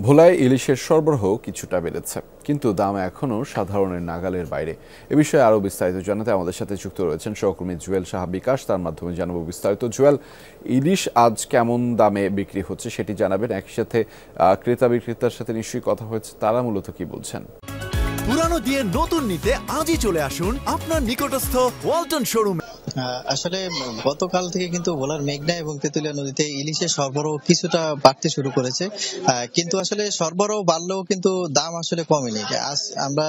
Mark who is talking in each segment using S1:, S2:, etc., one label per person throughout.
S1: ভোলায় ইলিশের সরবরাহ কিছুটা বেড়েছে, কিন্তু দাম এখনও সাধারণের নাগালের বাইরে। এ বিষয়ে আরও বিস্তারিত জানাতে আমাদের সাথে যুক্ত রয়েছেন সহকর্মী জুয়েল সাহা বিকাশ। তার মাধ্যমে জানাবো বিস্তারিত। জুয়েল, ইলিশ আজ কেমন দামে বিক্রি হচ্ছে সেটি জানাবেন। একই সাথে ক্রেতা বিক্রেতার সাথে নিশ্চয়ই কথা হয়েছে, তারা মূলত কি বলছেন?
S2: পুরানো দিয়ে নতুন নিতে আজই চলে আসুন আপনার নিকটস্থ ওয়ালটন শোরুমে।
S3: আসলে গতকাল থেকে কিন্তু ভোলার মেঘনা এবং তেঁতুলিয়া নদীতে ইলিশের সরবরাহ কিছুটা বাড়তে শুরু করেছে, কিন্তু আসলে সরবরাহ বাড়লেও কিন্তু দাম আসলে কমেনি। আজ আমরা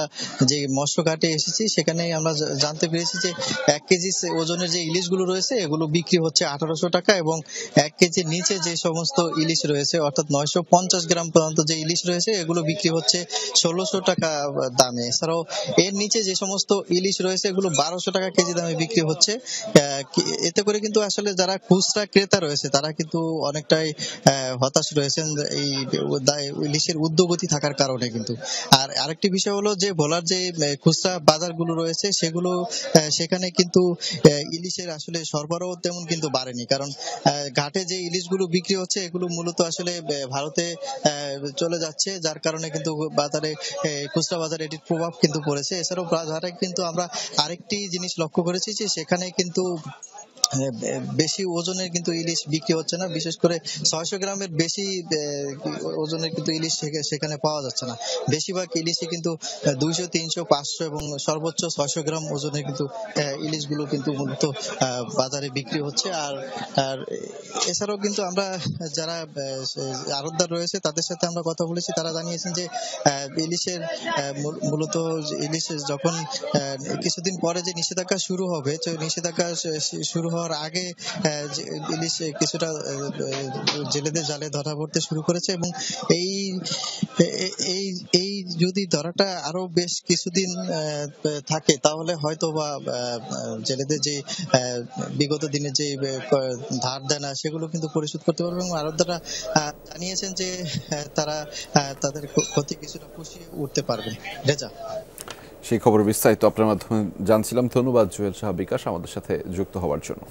S3: যে মৎস্য ঘাটে এসেছি সেখানে আমরা জানতে পেরেছি যে 1 কেজি ওজনের যে ইলিশগুলো রয়েছে এগুলো বিক্রি হচ্ছে 1800 টাকা, এবং 1 কেজির নিচে যে সমস্ত ইলিশ রয়েছে অর্থাৎ 950 গ্রাম পর্যন্ত যে ইলিশ রয়েছে এগুলো বিক্রি হচ্ছে 1600 টাকা দামে। এছাড়াও এর নিচে যে সমস্ত ইলিশ রয়েছে এগুলো 1200 টাকা কেজি দামে বিক্রি হচ্ছে। এতে করে কিন্তু আসলে যারা খুচরা ক্রেতা রয়েছে তারা কিন্তু অনেকটাই হতাশ রয়েছেন এই ইলিশের ঊর্ধ্বগতি থাকার কারণে। কিন্তু আর আরেকটি বিষয় হলো যে ভোলার যে খুচরা বাজারগুলো রয়েছে সেগুলো সেখানে কিন্তু ইলিশের আসলে সরবরাহ তেমন কিন্তু বাড়েনি, কারণ ঘাটে যে ইলিশগুলো বিক্রি হচ্ছে এগুলো মূলত আসলে ভারতে চলে যাচ্ছে, যার কারণে কিন্তু বাজারে খুচরা বাজারে এটির প্রভাব কিন্তু পড়েছে। এছাড়াও বাজারে কিন্তু আমরা আরেকটি জিনিস লক্ষ্য করেছি যে সেখানে কিন্তু বেশি ওজনের কিন্তু ইলিশ বিক্রি হচ্ছে না, বিশেষ করে 600 গ্রামের বেশি ওজনের কিন্তু ইলিশ সেখানে পাওয়া যাচ্ছে না। বেশিরভাগ ইলিশই কিন্তু 200, 300, 500 এবং সর্বোচ্চ 600 গ্রাম ওজনের কিন্তু ইলিশগুলো কিন্তু মূলত বাজারে বিক্রি হচ্ছে। আর আর এছাড়াও কিন্তু আমরা যারা আড়তদার রয়েছে তাদের সাথে আমরা কথা বলেছি, তারা জানিয়েছেন যে ইলিশের মূলত ইলিশের যখন কিছুদিন পরে যে নিষেধাজ্ঞা শুরু হবে, নিষেধাজ্ঞা শুরু হওয়ার আগে ইলিশ কিছুটা জেলেদের জালে ধরা পড়তে শুরু করেছে, এবং এই এই এই যদি ধরাটা আরো বেশ কিছুদিন থাকে তাহলে হয়তো বা জেলেদের যে বিগত দিনে যে ধার দেনা সেগুলো কিন্তু পরিশোধ করতে পারবে। এবং আরবদারা জানিয়েছেন যে তারা তাদের ক্ষতি কিছুটা পুষিয়ে উঠতে পারবেন। রেজা,
S1: সেই খবর বিস্তারিত আপনার মাধ্যমে জানছিলাম। ধন্যবাদ জুয়েল সাহা বিকাশ আমাদের সাথে যুক্ত হওয়ার জন্য।